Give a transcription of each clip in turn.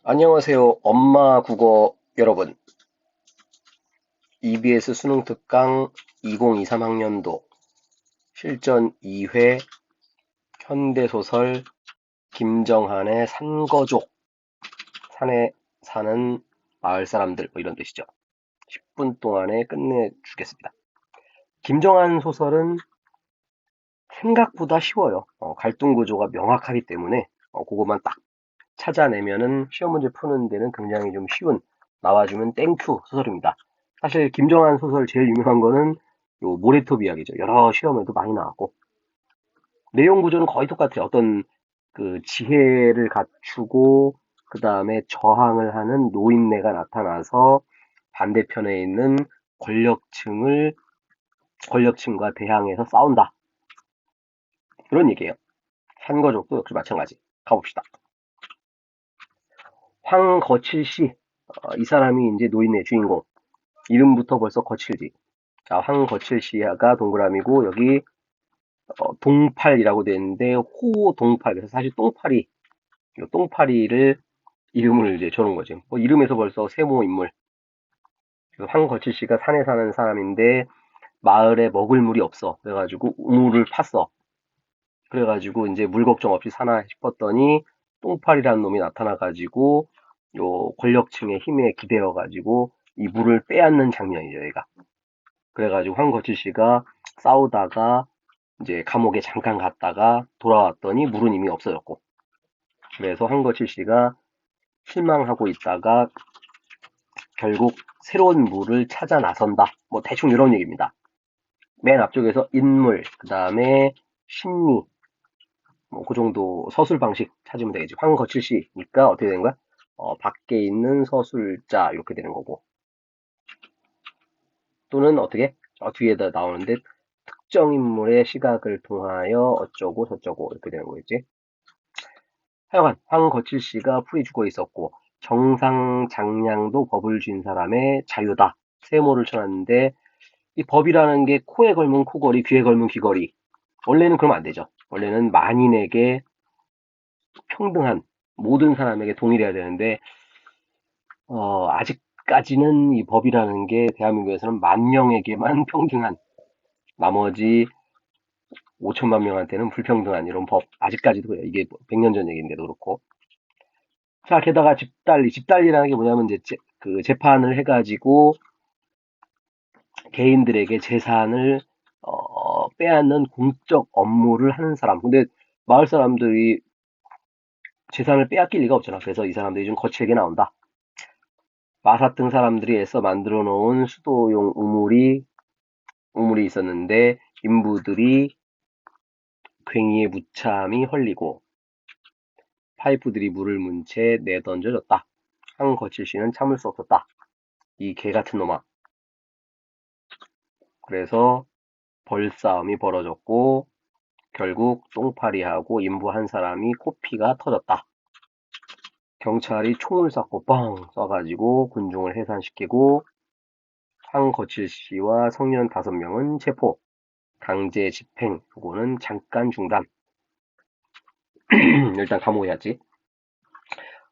안녕하세요. 엄마 국어 여러분. EBS 수능 특강 2023학년도 실전 2회 현대소설 김정한의 산거족, 산에 사는 마을 사람들 뭐 이런 뜻이죠. 10분 동안에 끝내주겠습니다. 김정한 소설은 생각보다 쉬워요. 갈등 구조가 명확하기 때문에 그것만 딱 찾아내면은 시험 문제 푸는 데는 굉장히 좀 쉬운 나와주면 땡큐 소설입니다. 사실 김정한 소설 제일 유명한 거는 요 모래톱 이야기죠. 여러 시험에도 많이 나왔고 내용 구조는 거의 똑같아요. 어떤 그 지혜를 갖추고 그 다음에 저항을 하는 노인네가 나타나서 반대편에 있는 권력층과 대항해서 싸운다. 그런 얘기예요. 산거족도 역시 마찬가지. 가봅시다. 황거칠 씨, 이 사람이 이제 노인의 주인공. 이름부터 벌써 거칠지. 자, 황거칠 씨가 동그라미고 여기 동팔이라고 되어 있는데 호동팔. 그래서 사실 똥파리, 이 똥파리를 이름을 이제 줘놓은 거죠. 뭐 이름에서 벌써 세모 인물. 황거칠 씨가 산에 사는 사람인데 마을에 먹을 물이 없어. 그래가지고 우물을 팠어. 그래가지고 이제 물 걱정 없이 사나 싶었더니 똥팔이라는 놈이 나타나가지고 요 권력층의 힘에 기대어가지고 이 물을 빼앗는 장면이죠, 얘가. 그래가지고 황거칠 씨가 싸우다가 이제 감옥에 잠깐 갔다가 돌아왔더니 물은 이미 없어졌고. 그래서 황거칠 씨가 실망하고 있다가 결국 새로운 물을 찾아 나선다. 뭐 대충 이런 얘기입니다. 맨 앞쪽에서 인물, 그 다음에 심리, 뭐 그 정도 서술 방식 찾으면 되겠지. 황거칠 씨니까 어떻게 되는 거야? 밖에 있는 서술자 이렇게 되는 거고. 또는 어떻게? 뒤에다 나오는데 특정 인물의 시각을 통하여 어쩌고 저쩌고 이렇게 되는 거겠지. 하여간 황거칠 씨가 풀이 죽어 있었고 정상장량도 법을 쥔 사람의 자유다. 세모를 쳐놨는데 이 법이라는 게 코에 걸면 코걸이, 귀에 걸면 귀걸이. 원래는 그러면 안 되죠. 원래는 만인에게 평등한 모든 사람에게 동일해야 되는데 아직까지는 이 법이라는 게 대한민국에서는 만 명에게만 평등한 나머지 5천만 명한테는 불평등한 이런 법 아직까지도 그래요. 이게 100년 전 얘기인데도 그렇고. 자, 게다가 집달리라는 게 뭐냐면 이제 그 재판을 해가지고 개인들에게 재산을 빼앗는 공적 업무를 하는 사람. 근데 마을 사람들이 재산을 빼앗길 리가 없잖아. 그래서 이 사람들이 좀 거칠게 나온다. 마사등 사람들이 애써 만들어 놓은 수도용 우물이 있었는데 인부들이 괭이에 무참히 헐리고 파이프들이 물을 문 채 내던져졌다. 황거칠 씨는 참을 수 없었다. 이 개 같은 놈아. 그래서 벌싸움이 벌어졌고 결국 똥파리하고 인부 한 사람이 코피가 터졌다. 경찰이 총을 쐈고 뻥 쏴가지고 군중을 해산시키고 황거칠 씨와 청년 5명은 체포, 강제 집행, 요거는 잠깐 중단. 일단 감옥에 갔지.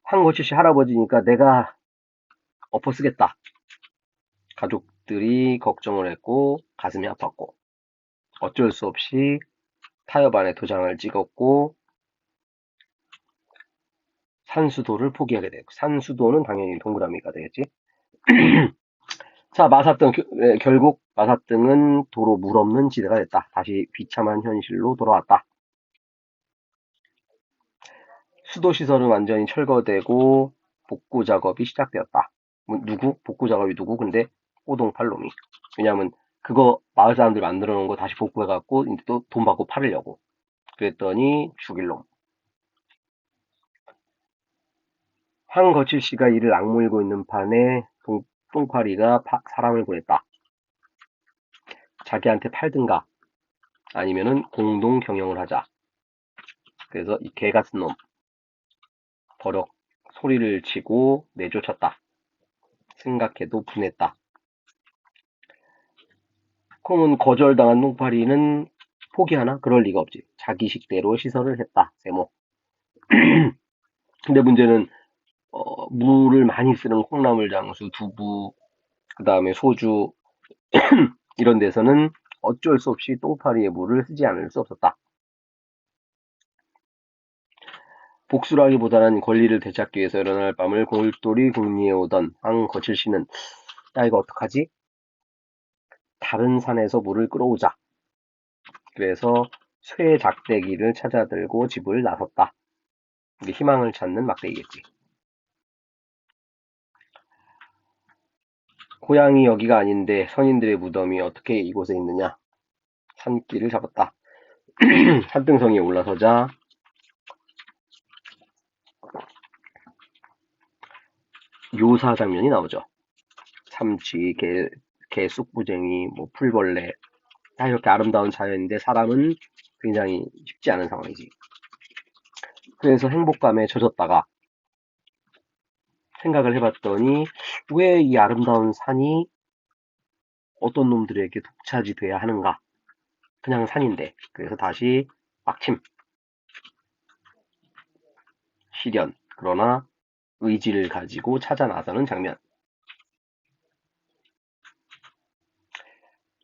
황거칠 씨 할아버지니까 내가 엎어 쓰겠다. 가족들이 걱정을 했고 가슴이 아팠고 어쩔 수 없이 타협안에 도장을 찍었고 산수도를 포기하게 됐고 산수도는 당연히 동그라미가 되겠지. 자, 결국 마사등은 도로 물 없는 지대가 됐다. 다시 비참한 현실로 돌아왔다. 수도 시설은 완전히 철거되고 복구 작업이 시작되었다. 복구 작업이 누구? 근데 오동팔 놈이. 왜냐면 그거 마을 사람들 만들어 놓은 거 다시 복구해갖고 이제 또 돈 받고 팔으려고. 그랬더니 죽일 놈. 황거칠 씨가 이를 악물고 있는 판에 똥파리가 사람을 보냈다. 자기한테 팔든가 아니면은 공동 경영을 하자. 그래서 이 개 같은 놈 버럭 소리를 치고 내쫓았다. 생각해도 분했다. 그러면 거절당한 똥파리는 포기하나? 그럴 리가 없지. 자기 식대로 시설을 했다. 세모. 근데 문제는 물을 많이 쓰는 콩나물 장수, 두부, 그 다음에 소주 이런 데서는 어쩔 수 없이 똥파리의 물을 쓰지 않을 수 없었다. 복수라기보다는 권리를 되찾기 위해서 여러 날 밤을 골똘히 궁리해오던 황거칠 씨는 야 이거 어떡하지? 다른 산에서 물을 끌어오자. 그래서 쇠 작대기를 찾아들고 집을 나섰다. 이게 희망을 찾는 막대기겠지. 고향이 여기가 아닌데 선인들의 무덤이 어떻게 이곳에 있느냐. 산길을 잡았다. 산등성이에 올라서자 묘사 장면이 나오죠. 삼치, 개, 쑥부쟁이, 뭐 풀벌레 다 이렇게 아름다운 자연인데 사람은 굉장히 쉽지 않은 상황이지. 그래서 행복감에 젖었다가 생각을 해봤더니 왜 이 아름다운 산이 어떤 놈들에게 독차지돼야 하는가? 그냥 산인데. 그래서 다시 빡침, 시련, 그러나 의지를 가지고 찾아 나서는 장면.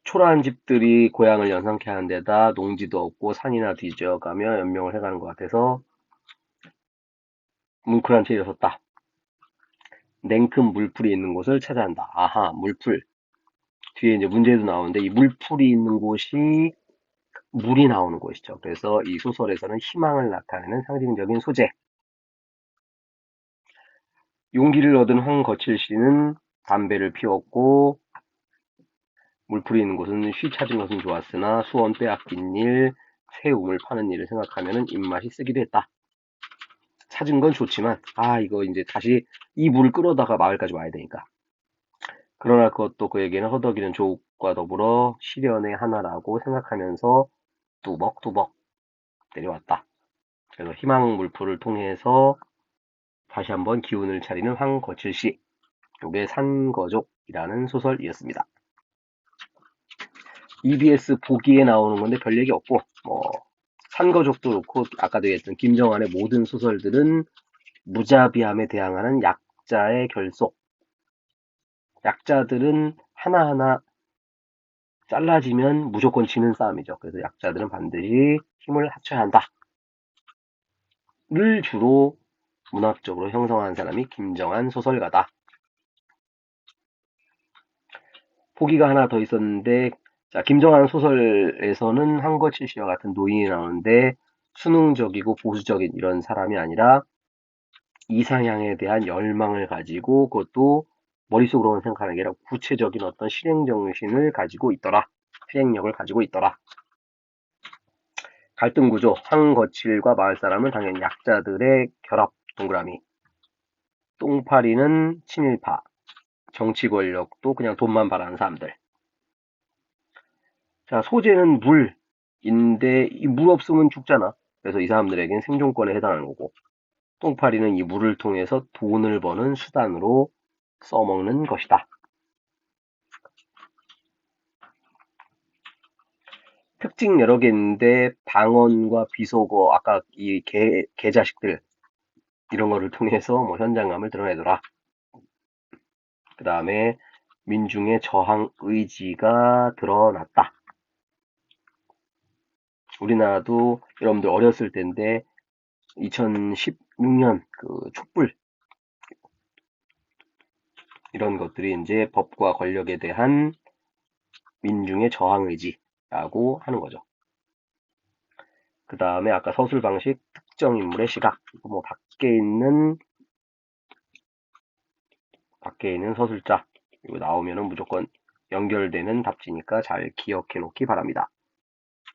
초라한 집들이 고향을 연상케 하는 데다 농지도 없고 산이나 뒤져가며 연명을 해가는 것 같아서 뭉클한 채 일어섰다. 냉큼 물풀이 있는 곳을 찾아야 한다. 아하, 물풀. 뒤에 이제 문제도 나오는데 이 물풀이 있는 곳이 물이 나오는 곳이죠. 그래서 이 소설에서는 희망을 나타내는 상징적인 소재. 용기를 얻은 황거칠 씨는 담배를 피웠고 물풀이 있는 곳은 쉬 찾은 것은 좋았으나 수원 빼앗긴 일, 새 우물 파는 일을 생각하면 입맛이 쓰기도 했다. 찾은 건 좋지만 이거 이제 다시 이 물을 끌어다가 마을까지 와야 되니까. 그러나 그것도 그에게는 허덕이는 조국과 더불어 시련의 하나라고 생각하면서 뚜벅뚜벅 내려왔다. 그래서 희망 물풀을 통해서 다시 한번 기운을 차리는 황거칠 씨. 요게 산거족이라는 소설이었습니다. EBS 보기에 나오는 건데 별 얘기 없고 뭐 산거족도 그렇고 아까도 얘기했던 김정환의 모든 소설들은 무자비함에 대항하는 약자의 결속. 약자들은 하나하나 잘라지면 무조건 지는 싸움이죠. 그래서 약자들은 반드시 힘을 합쳐야 한다. 를 주로 문학적으로 형성한 사람이 김정한 소설가다. 포기가 하나 더 있었는데 김정한 소설에서는 황거칠 씨와 같은 노인이 나오는데 수능적이고 보수적인 이런 사람이 아니라 이상향에 대한 열망을 가지고 그것도 머릿속으로만 생각하는 게 아니라 구체적인 어떤 실행정신을 가지고 있더라. 실행력을 가지고 있더라. 갈등 구조, 황거칠과 마을 사람은 당연히 약자들의 결합, 동그라미. 똥파리는 친일파. 정치 권력도 그냥 돈만 바라는 사람들. 자, 소재는 물인데 이 물 없으면 죽잖아. 그래서 이 사람들에겐 생존권에 해당하는 거고. 똥파리는 이 물을 통해서 돈을 버는 수단으로 써먹는 것이다. 특징 여러 개 있는데 방언과 비속어, 아까 이 개자식들 이런 거를 통해서 뭐 현장감을 드러내더라. 그 다음에 민중의 저항 의지가 드러났다. 우리나라도 여러분들 어렸을 때인데 2016년 그 촛불 이런 것들이 이제 법과 권력에 대한 민중의 저항 의지라고 하는 거죠. 그 다음에 아까 서술 방식, 특정 인물의 시각, 뭐 밖에 있는 서술자 이거 나오면은 무조건 연결되는 답지니까 잘 기억해 놓기 바랍니다.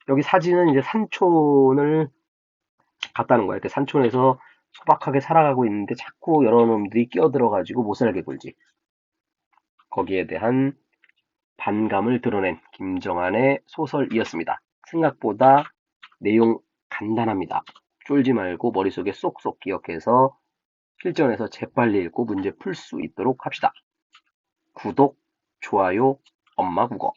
여기 사진은 이제 산촌을 갔다는 거예요. 산촌에서 소박하게 살아가고 있는데 자꾸 여러 놈들이 끼어들어가지고 못 살게 굴지. 거기에 대한 반감을 드러낸 김정한의 소설이었습니다. 생각보다 내용 간단합니다. 쫄지 말고 머릿속에 쏙쏙 기억해서 실전에서 재빨리 읽고 문제 풀 수 있도록 합시다. 구독, 좋아요, 엄마 국어.